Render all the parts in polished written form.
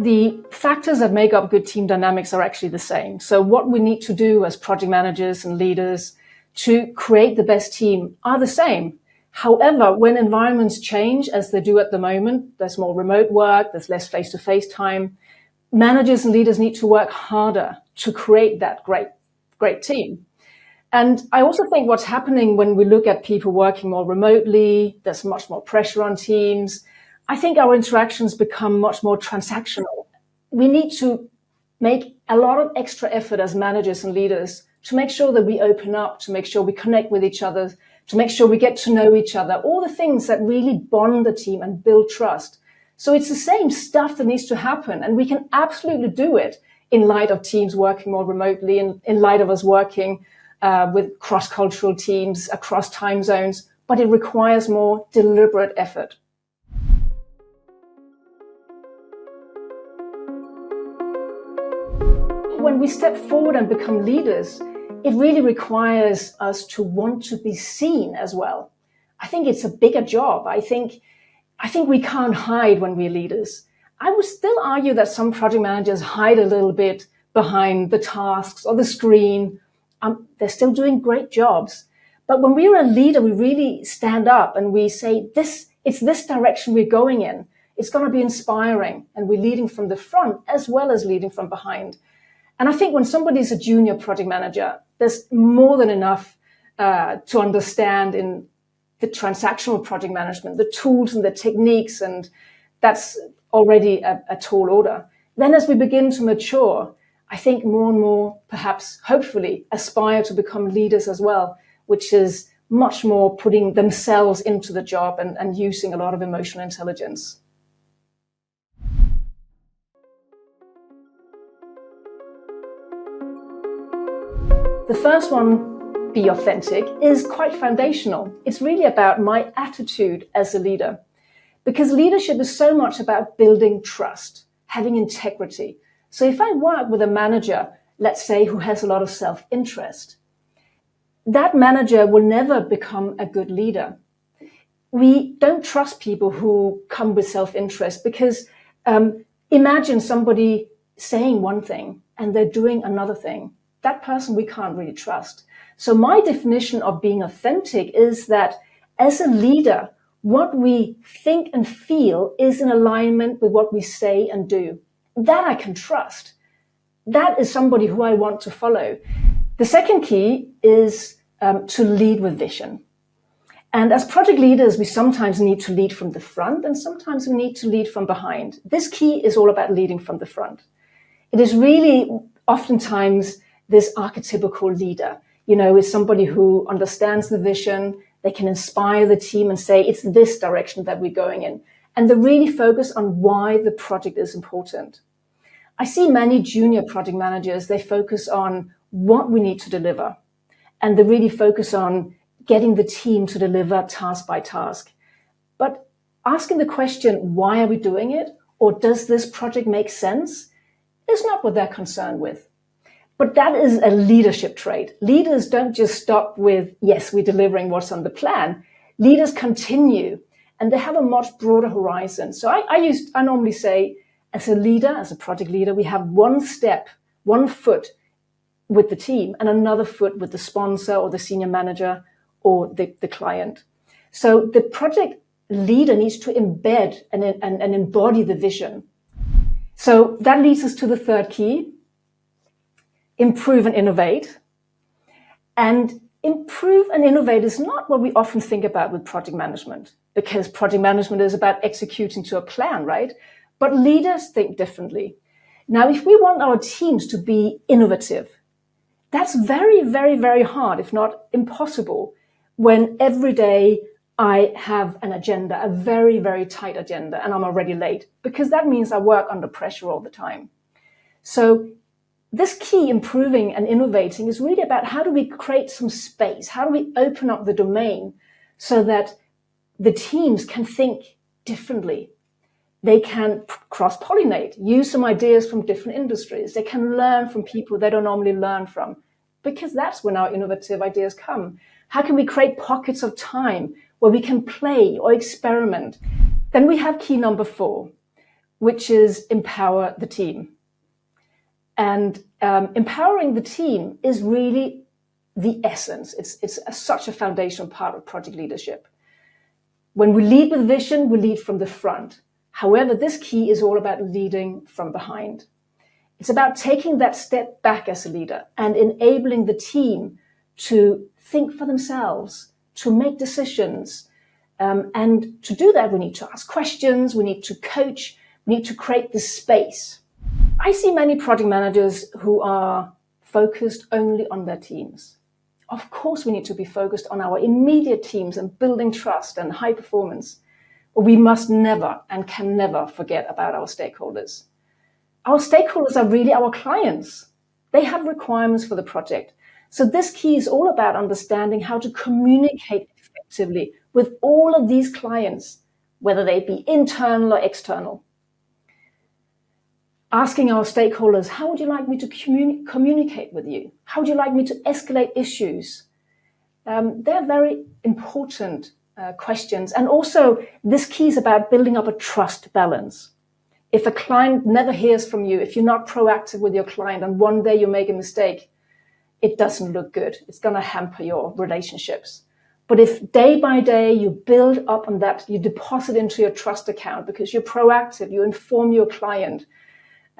the factors that make up good team dynamics are actually the same. So what we need to do as project managers and leaders to create the best team are the same. However, when environments change, as they do at the moment, there's more remote work, there's less face-to-face time, managers and leaders need to work harder to create that great team. And I also think what's happening when we look at people working more remotely, there's much more pressure on teams. I think our interactions become much more transactional. We need to make a lot of extra effort as managers and leaders to make sure that we open up, to make sure we connect with each other, to make sure we get to know each other, all the things that really bond the team and build trust. So it's the same stuff that needs to happen, and we can absolutely do it in light of teams working more remotely, and in light of us working with cross-cultural teams across time zones, but it requires more deliberate effort. When we step forward and become leaders, it really requires us to want to be seen as well. I think it's a bigger job. I think we can't hide when we're leaders. I would still argue that some project managers hide a little bit behind the tasks or the screen. They're still doing great jobs. But when we're a leader, we really stand up and we say, it's this direction we're going in. It's going to be inspiring. And we're leading from the front as well as leading from behind. And I think when somebody's a junior project manager, there's more than enough to understand in the transactional project management, the tools and the techniques, and that's already a tall order. Then as we begin to mature, I think more and more, perhaps, hopefully, aspire to become leaders as well, which is much more putting themselves into the job and using a lot of emotional intelligence. The first one, be authentic, is quite foundational. It's really about my attitude as a leader, because leadership is so much about building trust, having integrity. So if I work with a manager, let's say, who has a lot of self-interest, that manager will never become a good leader. We don't trust people who come with self-interest, because imagine somebody saying one thing and they're doing another thing. That person we can't really trust. So my definition of being authentic is that as a leader, what we think and feel is in alignment with what we say and do. That I can trust. That is somebody who I want to follow. The second key is to lead with vision. And as project leaders, we sometimes need to lead from the front and sometimes we need to lead from behind. This key is all about leading from the front. It is really oftentimes this archetypical leader, is somebody who understands the vision. They can inspire the team and say, it's this direction that we're going in. And they really focus on why the project is important. I see many junior project managers, they focus on what we need to deliver. And they really focus on getting the team to deliver task by task. But asking the question, why are we doing it? Or does this project make sense? Is not what they're concerned with. But that is a leadership trait. Leaders don't just stop with, yes, we're delivering what's on the plan. Leaders continue, and they have a much broader horizon. So I normally say, as a leader, as a project leader, we have one foot with the team and another foot with the sponsor or the senior manager or the client. So the project leader needs to embed and embody the vision. So that leads us to the third key. Improve and innovate. And improve and innovate is not what we often think about with project management, because project management is about executing to a plan, right? But leaders think differently. Now, if we want our teams to be innovative, that's very, very, very hard, if not impossible, when every day I have an agenda, a very, very tight agenda, and I'm already late, because that means I work under pressure all the time. So this key, improving and innovating, is really about how do we create some space? How do we open up the domain so that the teams can think differently? They can cross-pollinate, use some ideas from different industries. They can learn from people they don't normally learn from, because that's when our innovative ideas come. How can we create pockets of time where we can play or experiment? Then we have key number 4. which is empower the team. And empowering the team is really the essence. It's such a foundational part of project leadership. When we lead with vision, we lead from the front. However, this key is all about leading from behind. It's about taking that step back as a leader and enabling the team to think for themselves, to make decisions. And to do that, we need to ask questions, we need to coach, we need to create this space. I see many project managers who are focused only on their teams. Of course, we need to be focused on our immediate teams and building trust and high performance. But we must never and can never forget about our stakeholders. Our stakeholders are really our clients. They have requirements for the project. So this key is all about understanding how to communicate effectively with all of these clients, whether they be internal or external. Asking our stakeholders, how would you like me to communicate with you? How would you like me to escalate issues? They're very important questions. And also, this key is about building up a trust balance. If a client never hears from you, if you're not proactive with your client and one day you make a mistake, it doesn't look good. It's going to hamper your relationships. But if day by day you build up on that, you deposit into your trust account because you're proactive, you inform your client,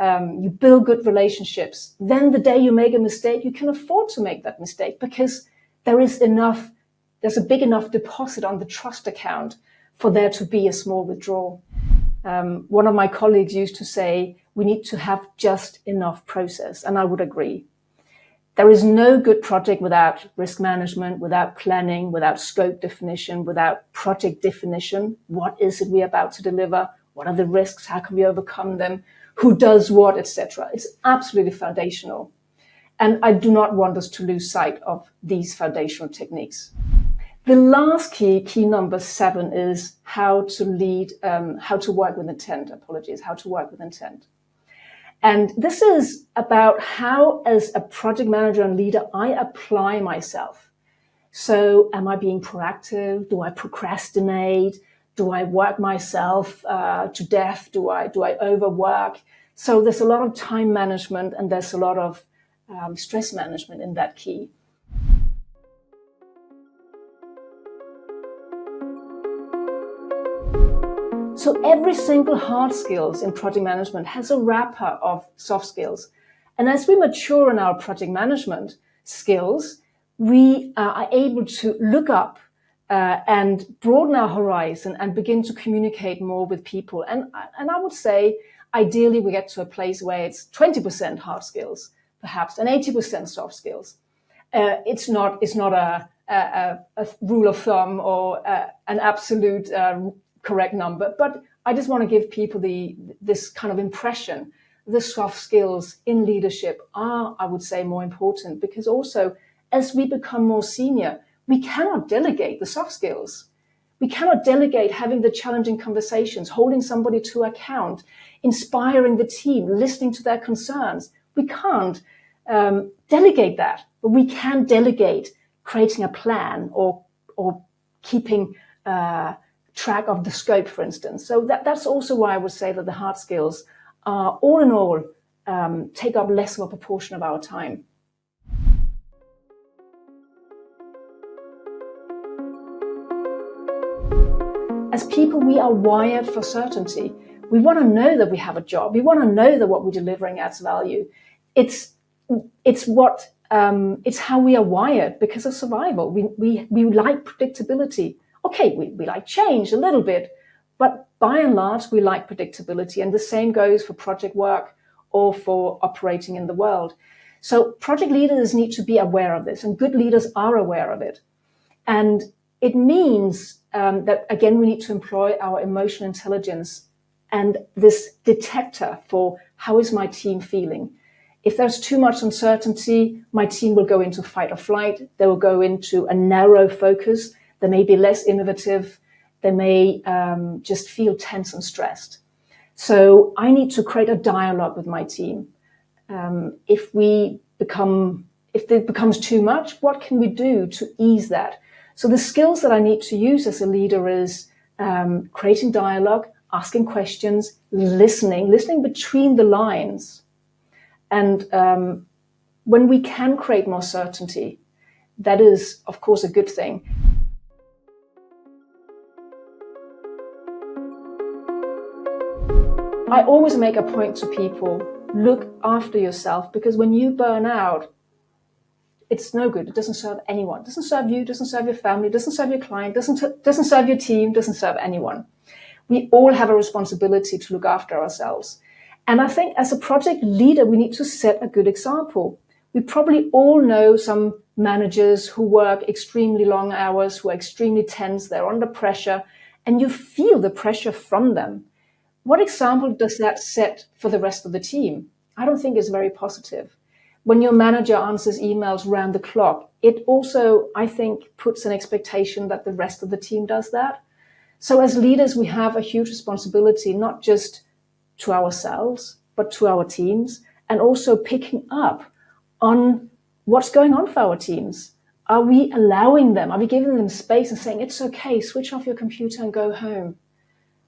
you build good relationships, then the day you make a mistake, you can afford to make that mistake because there's a big enough deposit on the trust account for there to be a small withdrawal. One of my colleagues used to say, we need to have just enough process, and I would agree. There is no good project without risk management, without planning, without scope definition, without project definition. What is it we're about to deliver? What are the risks? How can we overcome them? Who does what, etc. It's absolutely foundational. And I do not want us to lose sight of these foundational techniques. The last key number 7, is how to work with intent. How to work with intent. And this is about how, as a project manager and leader, I apply myself. So am I being proactive? Do I procrastinate? Do I work myself to death? Do I overwork? So there's a lot of time management and there's a lot of stress management in that key. So every single hard skills in project management has a wrapper of soft skills. And as we mature in our project management skills, we are able to look up and broaden our horizon and begin to communicate more with people. And I would say, ideally, we get to a place where it's 20% hard skills, perhaps, and 80% soft skills. It's not a rule of thumb or an absolute correct number, but I just want to give people this kind of impression. The soft skills in leadership are, I would say, more important because also as we become more senior, we cannot delegate the soft skills. We cannot delegate having the challenging conversations, holding somebody to account, inspiring the team, listening to their concerns. We can't delegate that, but we can delegate creating a plan or keeping track of the scope, for instance. So that's also why I would say that the hard skills are, all in all, take up less of a proportion of our time. As people, we are wired for certainty. We want to know that we have a job. We want to know that what we're delivering adds value. It's how we are wired because of survival. We like predictability. Okay, we like change a little bit, but by and large, we like predictability. And the same goes for project work or for operating in the world. So project leaders need to be aware of this, and good leaders are aware of it. And it means that, again, we need to employ our emotional intelligence and this detector for how is my team feeling. If there's too much uncertainty, my team will go into fight or flight. They will go into a narrow focus. They may be less innovative. They may just feel tense and stressed. So I need to create a dialogue with my team. If it becomes too much, what can we do to ease that? So the skills that I need to use as a leader is creating dialogue, asking questions, listening between the lines. And when we can create more certainty, that is, of course, a good thing. I always make a point to people, look after yourself, because when you burn out, it's no good. It doesn't serve anyone. It doesn't serve you, doesn't serve your family, doesn't serve your client, doesn't serve your team, doesn't serve anyone. We all have a responsibility to look after ourselves. And I think as a project leader, we need to set a good example. We probably all know some managers who work extremely long hours, who are extremely tense, they're under pressure, and you feel the pressure from them. What example does that set for the rest of the team? I don't think it's very positive. When your manager answers emails round the clock, it also, I think, puts an expectation that the rest of the team does that. So as leaders, we have a huge responsibility, not just to ourselves, but to our teams, and also picking up on what's going on for our teams. Are we allowing them? Are we giving them space and saying, it's okay, switch off your computer and go home?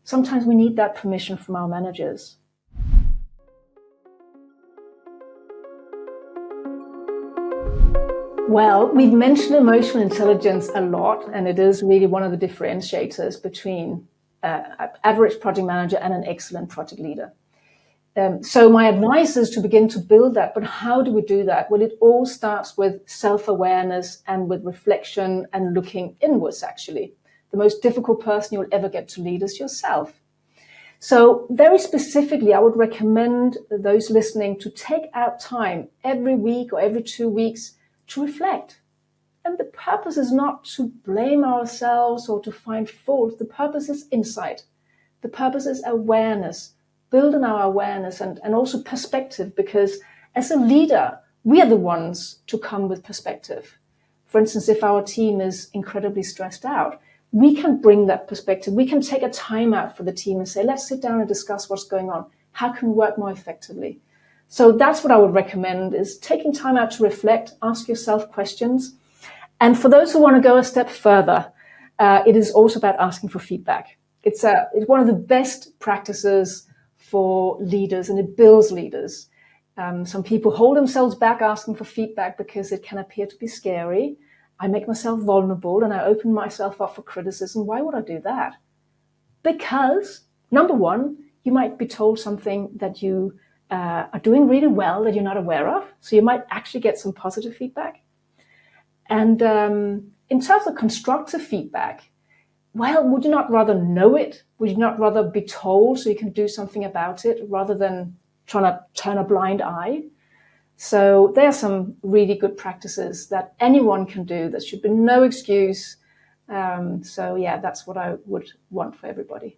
Sometimes we need that permission from our managers. Well, we've mentioned emotional intelligence a lot, and it is really one of the differentiators between an average project manager and an excellent project leader. So my advice is to begin to build that. But how do we do that? Well, it all starts with self-awareness and with reflection and looking inwards, actually. The most difficult person you'll ever get to lead is yourself. So very specifically, I would recommend those listening to take out time every week or every 2 weeks to reflect. And the purpose is not to blame ourselves or to find fault. The purpose is insight. The purpose is awareness, building our awareness and also perspective, because as a leader, we are the ones to come with perspective. For instance, if our team is incredibly stressed out, we can bring that perspective. We can take a time out for the team and say, let's sit down and discuss what's going on. How can we work more effectively? So that's what I would recommend, is taking time out to reflect, ask yourself questions. And for those who want to go a step further, it is also about asking for feedback. It's one of the best practices for leaders, and it builds leaders. Some people hold themselves back asking for feedback because it can appear to be scary. I make myself vulnerable and I open myself up for criticism. Why would I do that? Because, number one, you might be told something that you are doing really well that you're not aware of. So you might actually get some positive feedback. And in terms of constructive feedback, well, would you not rather know it? Would you not rather be told so you can do something about it rather than trying to turn a blind eye? So there are some really good practices that anyone can do. There should be no excuse. So yeah, that's what I would want for everybody.